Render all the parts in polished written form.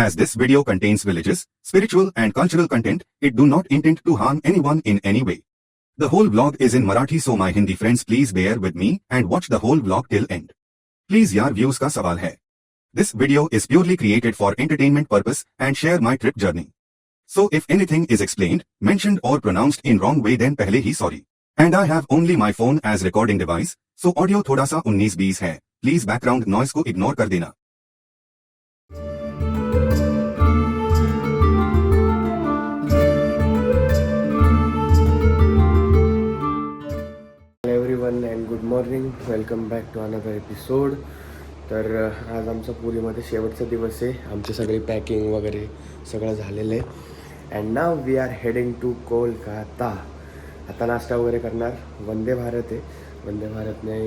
As this video contains religious, spiritual and cultural content, it do not intend to harm anyone in any way. The whole vlog is in Marathi, so my Hindi friends please bear with me and watch the whole vlog till end. Please यार views का सवाल है. This video is purely created for entertainment purpose and share my trip journey. So if anything is explained, mentioned or pronounced in wrong way then पहले ही sorry. And I have only my phone as recording device, so audio थोड़ा सा 19-20 है. Please background noise को ignore कर देना. Everyone and good morning, welcome back to another episode. तर आज आमचा पुरीमध्ये शेवटचा दिवस आहे. आमची सगळी पॅकिंग वगैरे सगळं झालेलं आहे. And now we are heading to Kolkata. आता नाश्ता वगैरे करणार. वंदे भारत आहे. वंदे भारतने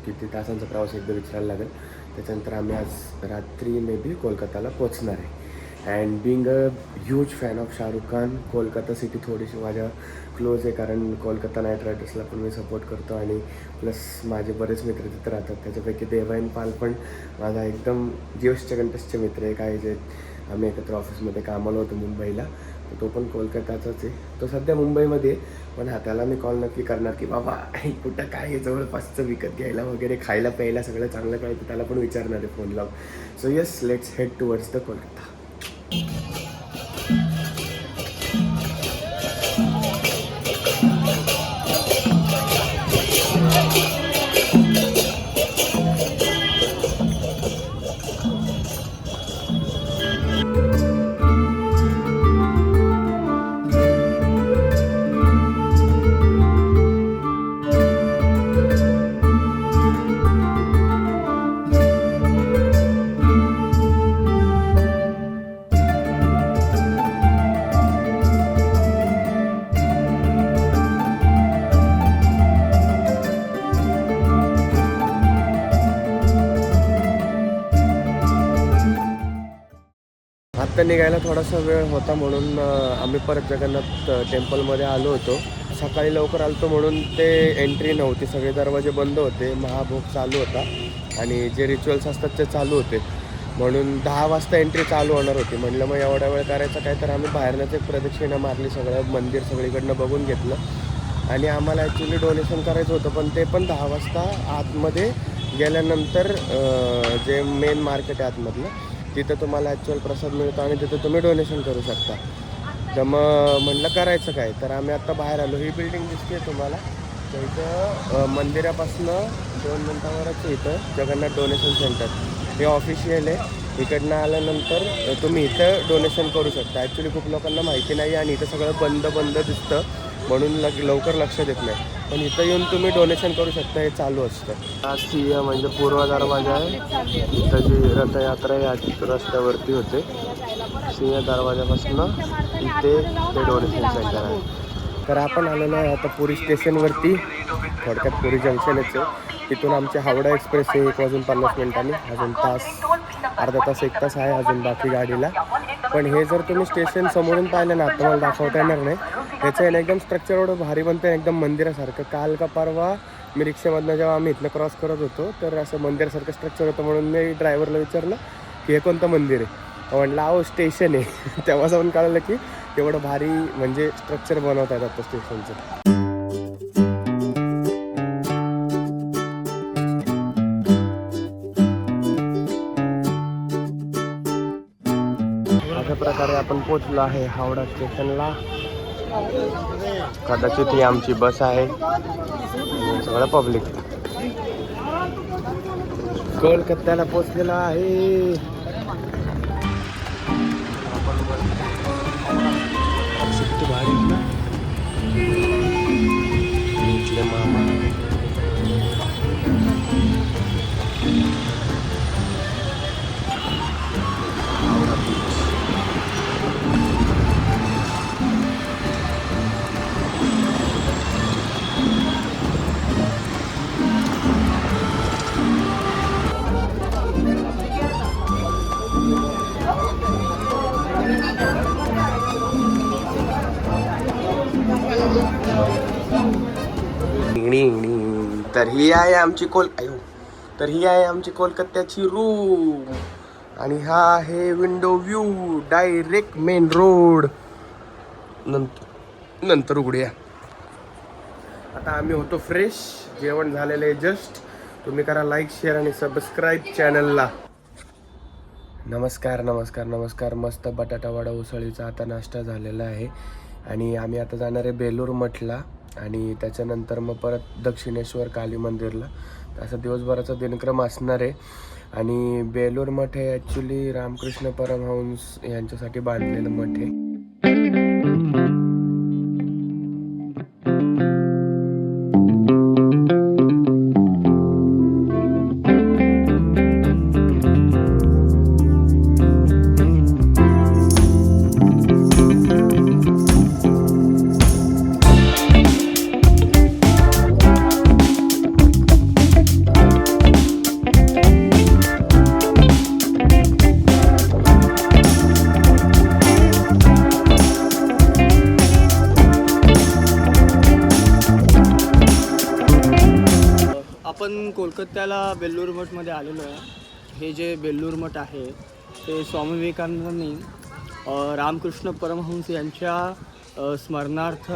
किती तासांचा प्रवास एकदा विचारायला लागेल. त्याच्यानंतर आम्ही आज रात्री मे बी कोलकाताला पोचणार आहे. And being a huge fan of Shahrukh Khan, Kolkata city थोडीशी माझ्या क्लोज आहे, कारण कोलकाता नाईट रायडर्सला पण मी सपोर्ट करतो आणि प्लस माझे बरेच मित्र तिथं राहतात. त्याच्यापैकी देवायन पाल पण माझा एकदम जीवसच्या कंटेस्टचे मित्र आहे. काही जे आम्ही एकत्र ऑफिसमध्ये कामाला होतो मुंबईला, तर तो पण कोलकाताचाच आहे. तो सध्या मुंबईमध्ये आहे, पण त्याला मी कॉल नक्की करणार की बाबा कुठं काय आहे जवळपासचं विकत घ्यायला वगैरे, खायला प्यायला सगळं चांगलं काय, तर त्याला पण विचारणार आहे फोन लावून. So yes, let's head towards the Kolkata. आत्ता निघायला थोडासा वेळ होता म्हणून आम्ही परत जगन्नाथ टेम्पलमध्ये आलो होतो. सकाळी लवकर आलो म्हणून ते एंट्री नव्हती, सगळे दरवाजे बंद होते. महाभोग चालू होता आणि जे रिच्युअल्स असतात ते चालू होते, म्हणून 10 वाजता एंट्री चालू होणार होती. म्हणलं मग एवढा वेळ करायचं काय, तर आम्ही बाहेरनंच एक प्रदक्षिणा मारली, सगळं मंदिर सगळीकडनं बघून घेतलं. आणि आम्हाला ॲक्च्युली डोनेशन करायचं होतं, पण ते पण 10 वाजता आतमध्ये गेल्यानंतर जे मेन मार्केट आहे आतमधलं, तिथं तुम्हाला ॲक्च्युअल प्रसाद मिळतो आणि तिथं तुम्ही डोनेशन करू शकता. तर मग म्हटलं करायचं काय, तर आम्ही आत्ता बाहेर आलो. ही बिल्डिंग दिसते तुम्हाला, तर इथं मंदिरापासून 2 मिनटावरच इथं जगन्नाथ डोनेशन सेंटर हे ऑफिशियल आहे. इकडनं आल्यानंतर तुम्ही इथं डोनेशन करू शकता. ॲक्च्युली खूप लोकांना माहिती नाही आणि इथं सगळं बंद दिसतं म्हणून लवकर लक्ष देत नाही, पण इथं येऊन तुम्ही डोनेशन करू शकता. हे चालू असतं. हा सिंह म्हणजे पूर्व दरवाजा आहे. इथं जी रथयात्रा या रस्त्यावरती होते, सिंह दरवाजापासून इथे ते डोनेशन सेंटर आहे. तर आपण आलेलो आहे आता पुरी स्टेशनवरती. थोडक्यात पुरी जंक्शनच आहे. तिथून आमची हावडा एक्सप्रेस आहे 1 वाजून 50 मिनिटांनी. अजून अर्धा तास 1 तास आहे अजून बाकी गाडीला. पण हे जर तुम्ही स्टेशन समोरून पाहिलं ना, आता मला दाखवता येणार नाही, ह्याचं आहे ना एकदम स्ट्रक्चर एवढं भारी बनतं, एकदम मंदिरासारखं. काल का परवा मी रिक्षेमधनं जेव्हा आम्ही इथनं क्रॉस करत होतो, तर असं मंदिरासारखं स्ट्रक्चर होतं. म्हणून मी ड्रायव्हरला विचारलं की हे कोणतं मंदिर आहे. म्हटलं अहो स्टेशन आहे. तेव्हा जाऊन कळलं की एवढं भारी म्हणजे स्ट्रक्चर बनवता येतात आता स्टेशनचं. अशा प्रकारे आपण पोचलो आहे हावडा स्टेशनला. कदाचित ही आमची बस आहे. सगळं पब्लिक कोलकात्याला पोचलेला आहे. मामा तर ही आहे आमची कोलकात्याची रूम. आणि हा आहे window view direct main road. नंतर उघडूया. आता आम्ही होतो फ्रेश, जेवण झालेलं आहे जस्ट. तुम्ही करा लाईक, शेअर आणि सबस्क्राईब चॅनलला. नमस्कार नमस्कार नमस्कार. मस्त बटाटा वडा उसळीचा आता नाश्ता झालेला आहे आणि आम्ही आता जाणार आहे बेलूर मठला आणि त्याच्यानंतर मग परत दक्षिणेश्वर काली मंदिरला. असा दिवसभराचा दिनक्रम असणार आहे. आणि बेलूर मठ हे ॲक्च्युली रामकृष्ण परमहंस यांच्यासाठी बांधलेलं मठ आहे. आपण कोलकात्याला बेल्लूर मठमध्ये आलेलो आहे. हे जे बेल्लूर मठ आहे ते स्वामी विवेकानंदांनी रामकृष्ण परमहंस यांच्या स्मरणार्थ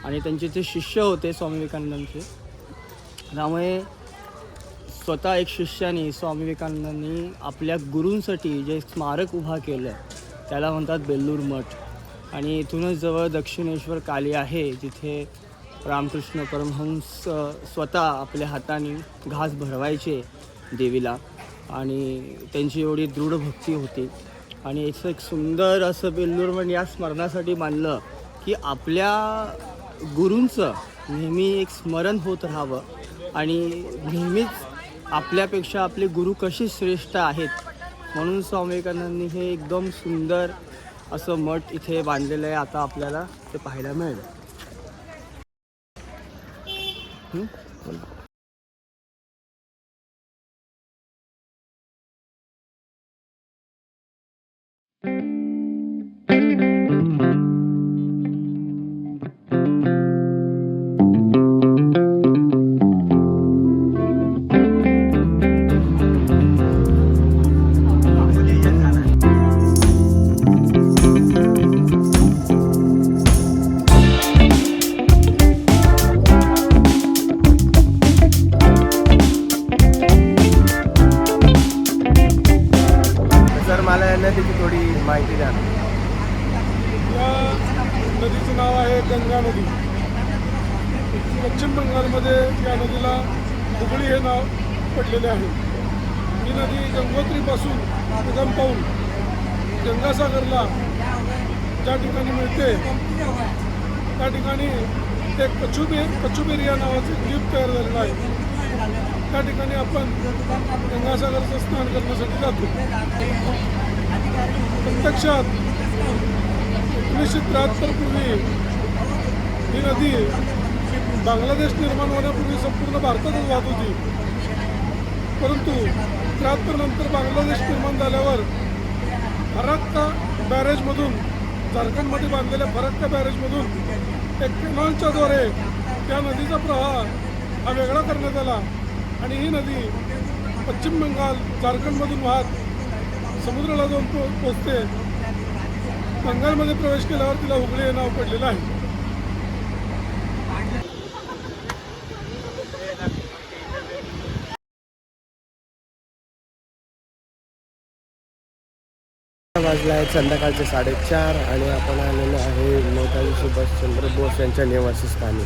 आणि त्यांचे जे शिष्य होते स्वामी विवेकानंदांचे, त्यामुळे स्वतः एक शिष्याने स्वामी विवेकानंदांनी आपल्या गुरूंसाठी जे स्मारक उभा केलं त्याला म्हणतात बेल्लूर मठ. आणि इथूनच जवळ दक्षिणेश्वर काली आहे, जिथे रामकृष्ण परमहंस स्वतः आपल्या हाताने घास भरवायचे देवीला आणि त्यांची एवढी दृढ भक्ती होती. आणि असं एक सुंदर असं बेल्लूर मठ या स्मरणासाठी बांधलं की आपल्या गुरूंचं नेहमी एक स्मरण होत राहावं आणि नेहमीच आपल्यापेक्षा आपले गुरु कसे श्रेष्ठ आहेत म्हणून स्वामी विवेकानंदांनी हे एकदम सुंदर असं मठ इथे बांधलेलं आहे. आता आपल्याला ते पाहायला मिळेल. मला या नदीची थोडी माहिती द्या. या नदीचं नाव आहे गंगा नदी. पश्चिम बंगालमध्ये या नदीला हुगळी हे नाव पडलेले आहे. ही नदी गंगोत्रीपासून उगम पाऊल गंगासागरला ज्या ठिकाणी मिळते त्या ठिकाणी एक कचुबेर या नावाचे द्वीप तयार झालेलं आहे. त्या ठिकाणी आपण गंगासागरचं स्नान करण्यासाठी जातो. प्रत्यक्षात 1973 पूर्वी ही नदी बांगलादेश निर्माण होण्यापूर्वी संपूर्ण भारतातच वाहत होती. परंतु 73 नंतर बांगलादेश निर्माण झाल्यावर फरक्का बॅरेजमधून, झारखंडमध्ये बांधलेल्या फरक्का बॅरेजमधून एक कॅनॉलच्याद्वारे त्या नदीचा प्रवाह हा वेगळा करण्यात आला आणि ही नदी पश्चिम बंगाल, झारखंडमधून वाहत समुद्राला जाऊन पोचते. बंगालमध्ये प्रवेश केल्यावर तिला हुगळी हे नाव पडलेलं आहे. वाजला आहे संध्याकाळचे 4:30 आणि आपण आलेलो आहे नेताजी सुभाषचंद्र बोस यांच्या निवासस्थानी.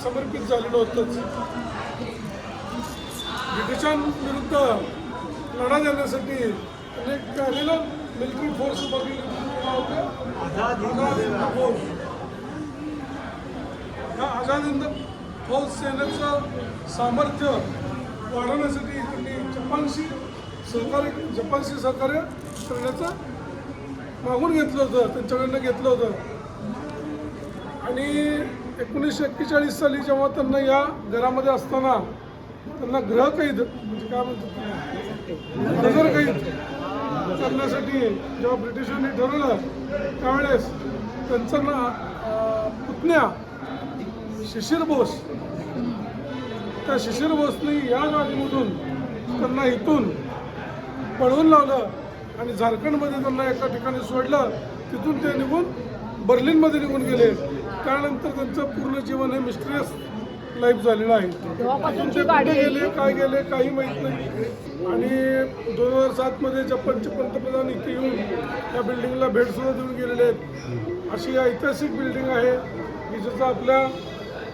समर्पित झालेलं होतंच. ब्रिटिशांविरुद्ध लढा देण्यासाठी अनेक आलेला मिलिटरी फोर्स उभा केला होता. ह्या आझाद हिंद फौज सेनेचं सामर्थ्य वाढवण्यासाठी त्यांनी जपानशी सहकार्य करण्याचं मागून घेतलं होतं, त्यांच्याकडनं घेतलं होतं. आणि 1941 साली जेव्हा त्यांना या घरामध्ये असताना त्यांना ग्रहकैद म्हणजे काय म्हणतात नजरकैद करण्यासाठी जेव्हा ब्रिटिशांनी ठरवलं त्यावेळेस त्यांचा पुतण्या शिशिर बोस, त्या शिशिर बोसने या गाडीमधून त्यांना इथून पळवून लावलं आणि झारखंडमध्ये त्यांना एका ठिकाणी सोडलं. तिथून ते निघून बर्लिनमध्ये निघून गेले. त्यानंतर त्यांचं पूर्ण जीवन हे मिस्टिरियस लाईफ झालेलं आहे. तिथून ते कुठे गेले काय गेले काही माहीत नाही. आणि 2007 मध्ये जपानचे पंतप्रधान इथे येऊन त्या बिल्डिंगला भेटसुद्धा देऊन गेलेले आहेत. अशी ऐतिहासिक बिल्डिंग आहे की ज्याचं आपल्या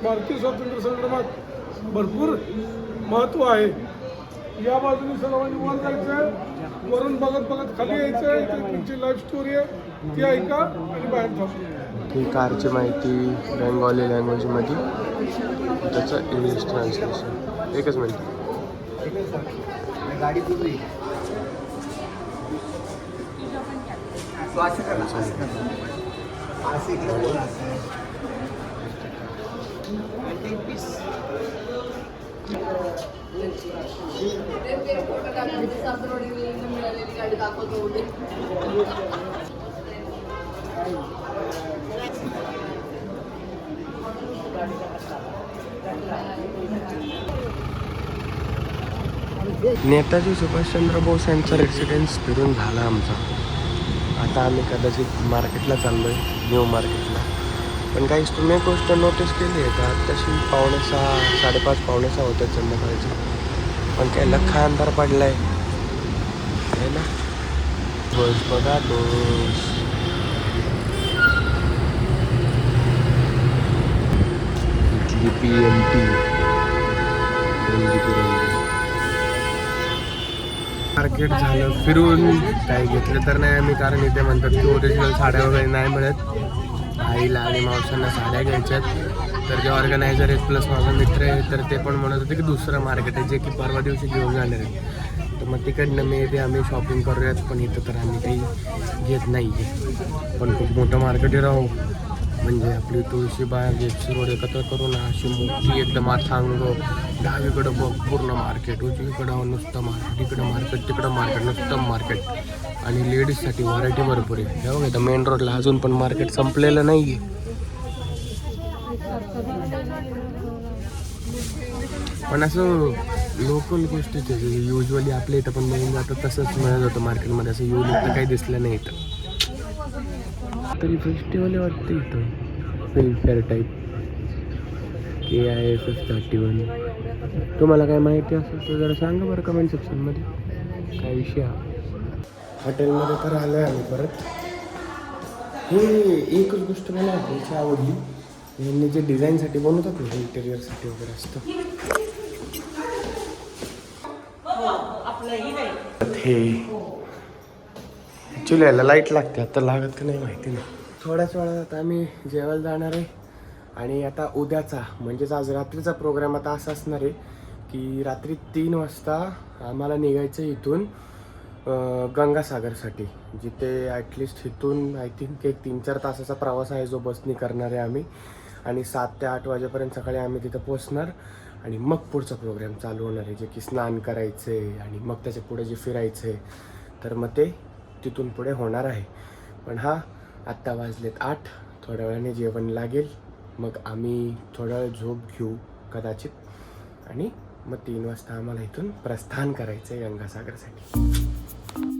भारतीय स्वातंत्र्य संग्रामात भरपूर महत्त्व आहे. या बाजूने सर्वांनी वर जायचं आहे, वरून बघत बघत खाली यायचं आहे. त्यांची लाईफ स्टोरी आहे ती ऐका आणि बाहेर थांबा. ही कारची माहिती बेंगॉली लँग्वेजमध्ये, त्याचं इंग्लिश ट्रान्सलेशन. एकच मिनिट. नेताजी सुभाषचंद्र बोस यांचा रेसिडेन्स फिरून झाला आमचा. आता आम्ही कदाचित मार्केटला चाललो आहे, न्यू मार्केटला. पण काहीच तुम्ही गोष्ट नोटीस केली आहे का? तशी 5:45 5:30 5:45 होतात संध्याकाळचे, पण काय लख्खा अंधार पडला आहे ना. बस बघा बस. इथली PMT मार्केट झालं फिरून. काही घेतलं तर नाही आम्ही, कारण इथे म्हणतात की ओरिजिनल साड्या वगैरे नाही मिळत. आईला आणि मावसांना साड्या घ्यायच्यात. तर जे ऑर्गनायझर आहेत प्लस माझा मित्र आहे, तर ते पण म्हणत होते की दुसरं मार्केट आहे जे की परवा दिवशी घेऊन जाणार आहे. तर मग तिकडनं मी ते आम्ही शॉपिंग करूयात, पण इथं तर आम्ही काही घेत नाही आहे. पण खूप मोठं मार्केट आहे राहू. म्हणजे आपली तुळशीबाग एफसी रोड एकत्र करून अशी मोठी एकदम अथांग. डावीकडं बघ पूर्ण मार्केट, उजवीकडं नुसतं मार्केट, इकडं मार्केट तिकडं मार्केट, नुसतं मार्केट. आणि लेडीजसाठी व्हरायटी भरपूर आहे. हे बघा इथं मेन रोडला अजून पण मार्केट संपलेलं नाही आहे. पण असं लोकल गोष्टीच युजली आपल्या इथं पण मिळून जातं तसंच मिळत होतं मार्केटमध्ये. असं युनिक तर काही दिसलं नाही इथं. तरी फेस्टिवल वाटतं इथं फिल्मफेअर टाईप. KIFF 31. तुम्हाला काय माहिती असेल तर जरा सांगा बरं कमेंट सेक्शनमध्ये काय विषय आहे. हॉटेलमध्ये तर आलो आहे आम्ही परत. हे एकच गोष्ट मला हॉटेलची आवडली, यांनी जे डिझाईनसाठी बनवतात ना इंटेरियरसाठी वगैरे असतं हे. ॲक्च्युली याला लाईट लागते, आता लागत का नाही माहिती नाही. थोड्याच वेळात आम्ही जेवायला जाणार आहे. आणि आता उद्याचा म्हणजेच आज रात्रीचा प्रोग्राम आता असा असणार आहे की रात्री 3 वाजता आम्हाला निघायचं इथून गंगासागरसाठी, जिथे ॲटलिस्ट इथून आय थिंक एक 3-4 तासाचा प्रवास आहे जो बसनी करणार आहे आम्ही. आणि 7 ते 8 वाजेपर्यंत सकाळी आम्ही तिथं पोचणार. आणि मग पुढचा प्रोग्राम चालू होणार आहे, जे की स्नान करायचं आहे आणि मग त्याच्या पुढे जे फिरायचं आहे, तर मग ते तिथून पुढे होणार आहे. पण हा आत्ता वाजलेत 8. थोड्या वेळाने जेवण लागेल, मग आम्ही थोडा वेळ झोप घेऊ कदाचित. आणि मग 3 वाजता आम्हाला इथून प्रस्थान करायचं आहे गंगासागरसाठी.